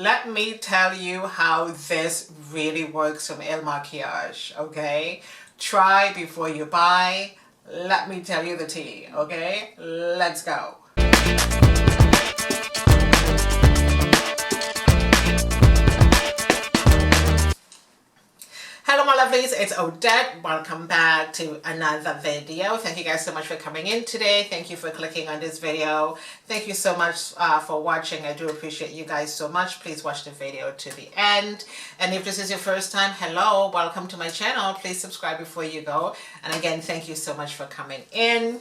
let me tell you how this really works from IL MAKIAGE, okay? Try before you buy. Let me tell you the tea, okay? Let's go. Hello my lovelies, it's Odette. Welcome back to another video. Thank you guys so much for coming in today. Thank you for clicking on this video. Thank you so much for watching. I do appreciate you guys so much. Please watch the video to the end. And if this is your first time, hello, welcome to my channel. Please subscribe before you go. And again, thank you so much for coming in.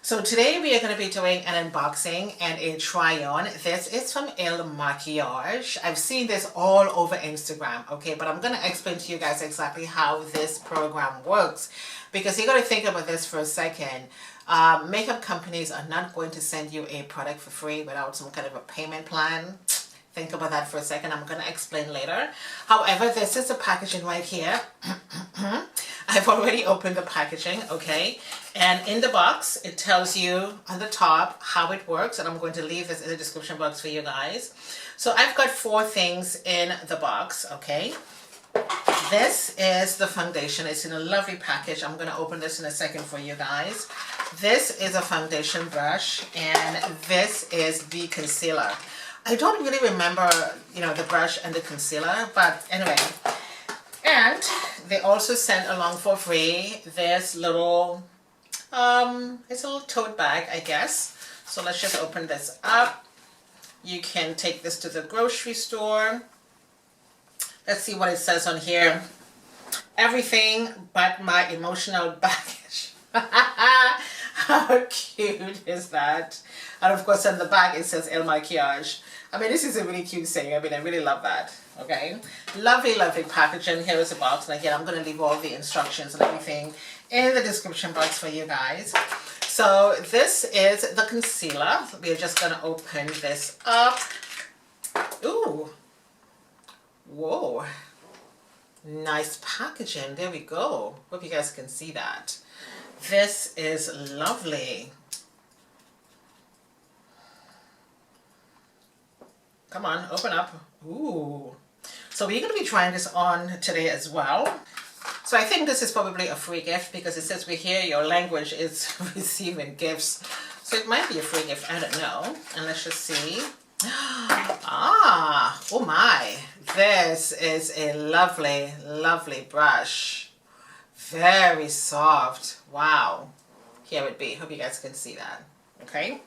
So today we are going to be doing an unboxing and a try on. This is from IL MAKIAGE. I've seen this all over Instagram, okay? But I'm going to explain to you guys exactly how this program works. Because you got to think about this for a second. Makeup companies are not going to send you a product for free without some kind of a payment plan. Think about that for a second. I'm going to explain later. However, this is the packaging right here. I've already opened the packaging, okay? And in the box, it tells you on the top how it works. And I'm going to leave this in the description box for you guys. So I've got 4 things in the box, okay? This is the foundation. It's in a lovely package. I'm going to open this in a second for you guys. This is a foundation brush. And this is the concealer. I don't really remember, you know, the brush and the concealer, but anyway. And they also sent along for free this little, it's a little tote bag, I guess. So let's just open this up. You can take this to the grocery store. Let's see what it says on here. Everything but my emotional baggage. How cute is that? And of course on the back it says IL MAKIAGE. I mean, this is a really cute saying. I mean, I really love that. Okay, lovely, lovely packaging. Here is the box, and again, I'm going to leave all the instructions and everything in the description box for you guys. So this is the concealer. We're just going to open this up. Ooh, whoa, nice packaging. There we go. Hope you guys can see that. This is lovely. Come on, open up. Ooh. So we're going to be trying this on today as well. So I think this is probably a free gift because it says we hear your language is receiving gifts. So it might be a free gift. I don't know. And let's just see. Ah, oh my. This is a lovely, lovely brush. Very soft. Wow. Here it be. Hope you guys can see that. Okay.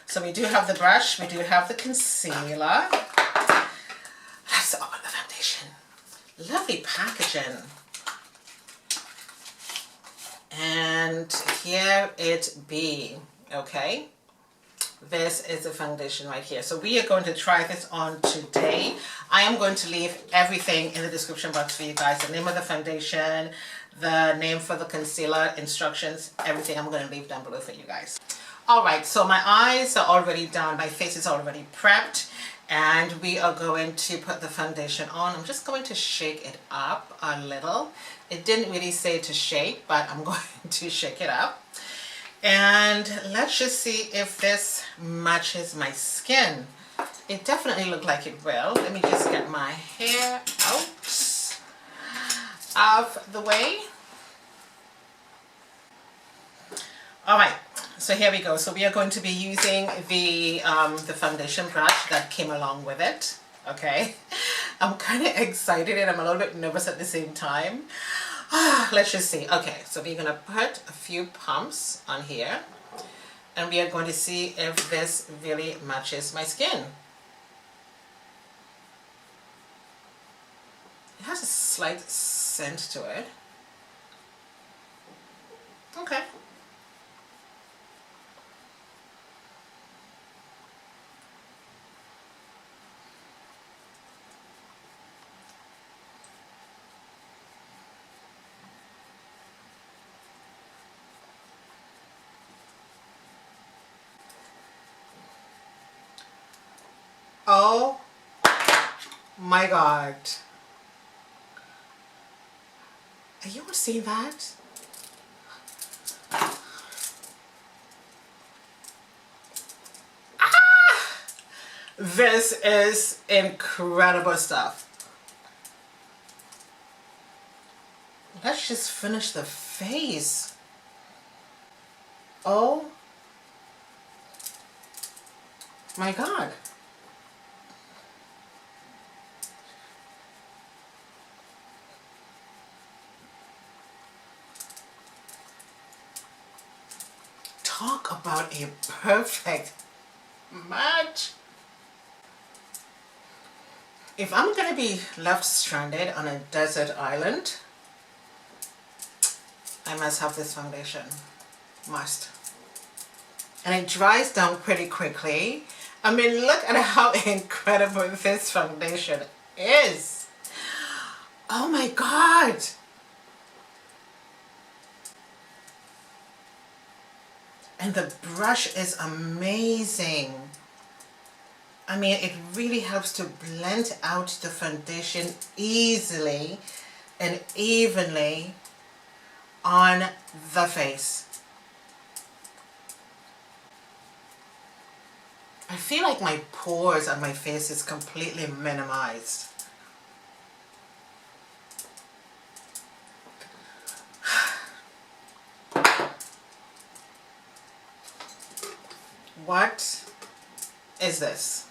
So we do have the brush, we do have the concealer. Let's open the foundation. Lovely packaging. And here it be, okay? This is the foundation right here. So we are going to try this on today. I am going to leave everything in the description box for you guys. The name of the foundation, the name for the concealer, instructions, everything I'm going to leave down below for you guys. Alright, so my eyes are already done, my face is already prepped, and we are going to put the foundation on. I'm just going to shake it up a little. It didn't really say to shake, but I'm going to shake it up. And let's just see if this matches my skin. It definitely looked like it will. Let me just get my hair out of the way. Alright. So here we go. So we are going to be using the foundation brush that came along with it. Okay. I'm kind of excited and I'm a little bit nervous at the same time. Let's just see. Okay. So we're going to put a few pumps on here. And we are going to see if this really matches my skin. It has a slight scent to it. Okay. Oh my God. Are you all seeing that? This is incredible stuff. Let's just finish the face. Oh my God. Talk about a perfect match. If I'm gonna be left stranded on a desert island, I must have this foundation. Must. And it dries down pretty quickly. I mean, look at how incredible this foundation is. Oh my God. And the brush is amazing. I mean, it really helps to blend out the foundation easily and evenly on the face. I feel like my pores on my face is completely minimized. What is this?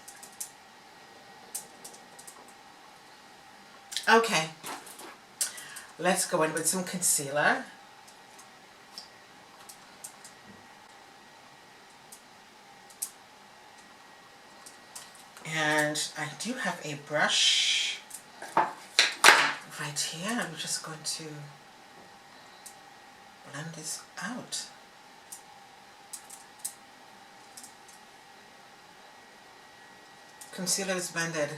Okay, let's go in with some concealer. And I do have a brush right here. I'm just going to blend this out. Concealer is blended.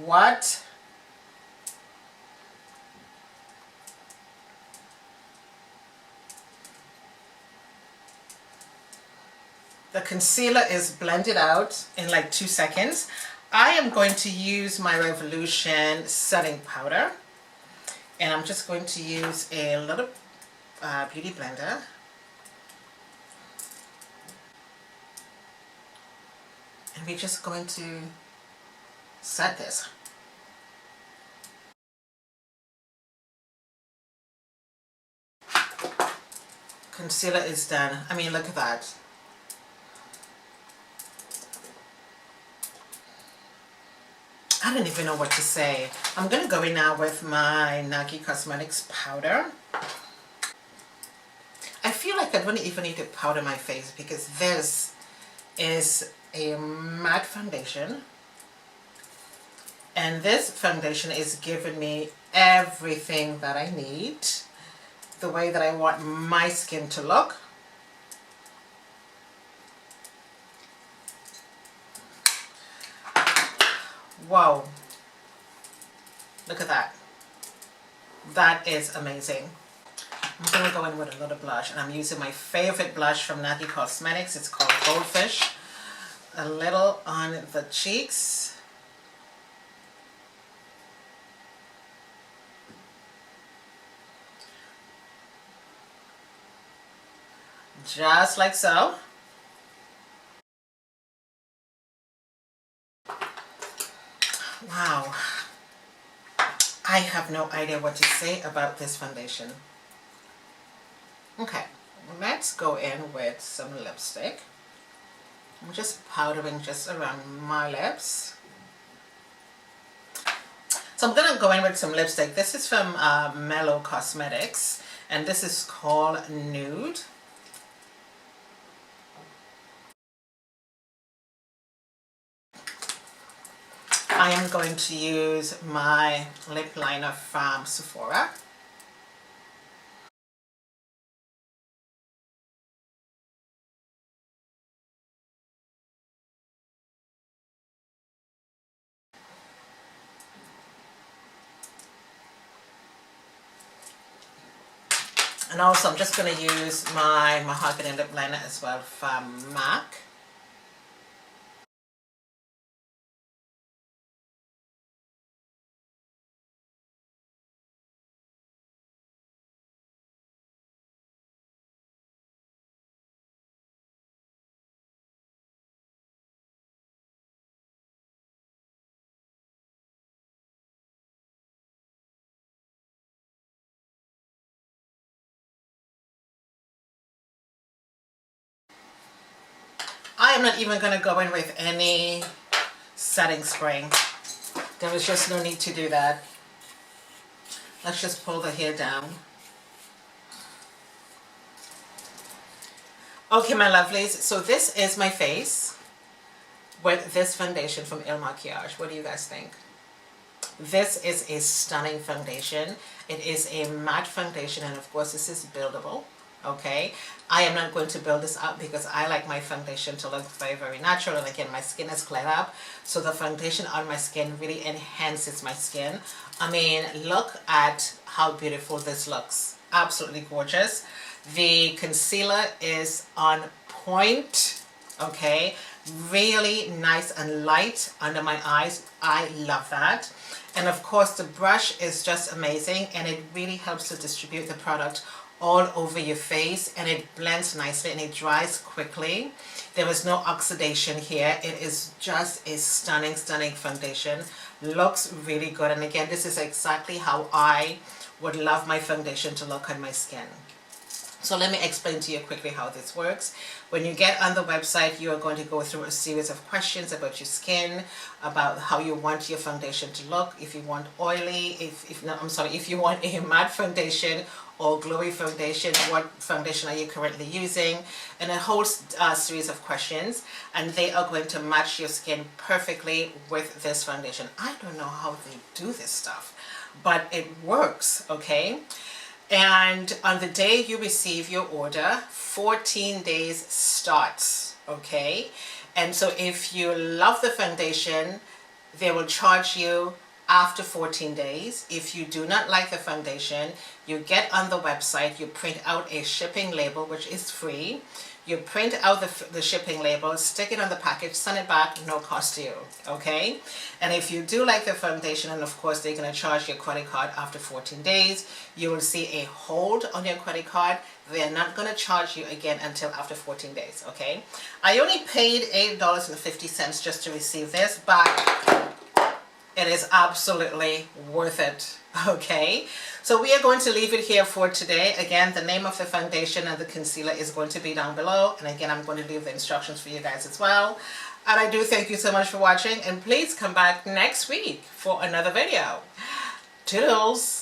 What? The concealer is blended out in like 2 seconds. I am going to use my Revolution setting powder, and I'm just going to use a little beauty blender. And we're just going to set this. Concealer is done. I mean, look at that. I don't even know what to say. I'm going to go in now with my Nike Cosmetics powder. I feel like I don't even need to powder my face because this is a matte foundation. And this foundation is giving me everything that I need, the way that I want my skin to look. Whoa, look at that. That is amazing. I'm going to go in with a little blush, and I'm using my favorite blush from Nike Cosmetics. It's called Goldfish. A little on the cheeks. Just like so. Wow. I have no idea what to say about this foundation. Okay, let's go in with some lipstick. I'm just powdering just around my lips. So I'm going to go in with some lipstick. This is from Mellow Cosmetics, and this is called Nude. I am going to use my lip liner from Sephora. And also I'm just going to use my mahogany lip liner as well from MAC. I am not even going to go in with any setting spray. There was just no need to do that. Let's just pull the hair down. Okay, my lovelies, so this is my face with this foundation from IL MAKIAGE. What do you guys think? This is a stunning foundation. It is a matte foundation, and of course this is buildable. Okay, I am not going to build this up because I like my foundation to look very, very natural, and again, my skin is cleared up, so the foundation on my skin really enhances my skin. I mean, look at how beautiful this looks. Absolutely gorgeous. The concealer is on point. Okay, really nice and light under my eyes. I love that. And of course the brush is just amazing, and it really helps to distribute the product all over your face, and it blends nicely and it dries quickly. There is no oxidation here. It is just a stunning foundation. Looks really good, and again, this is exactly how I would love my foundation to look on my skin. So let me explain to you quickly how this works. When you get on the website, you are going to go through a series of questions about your skin, about how you want your foundation to look, if you want oily, if you want a matte foundation or glowy foundation, what foundation are you currently using, and a whole series of questions, and they are going to match your skin perfectly with this foundation. I don't know how they do this stuff, but it works, okay? And on the day you receive your order, 14 days starts, okay? And so if you love the foundation, they will charge you after 14 days. If you do not like the foundation, you get on the website, you print out a shipping label, which is free. You print out the shipping label, stick it on the package, send it back, no cost to you, okay? And if you do like the foundation, and of course they're going to charge your credit card after 14 days, you will see a hold on your credit card. They're not going to charge you again until after 14 days, okay? I only paid $8.50 just to receive this, but it is absolutely worth it, okay? So we are going to leave it here for today. Again, the name of the foundation and the concealer is going to be down below. And again, I'm going to leave the instructions for you guys as well. And I do thank you so much for watching. And please come back next week for another video. Toodles!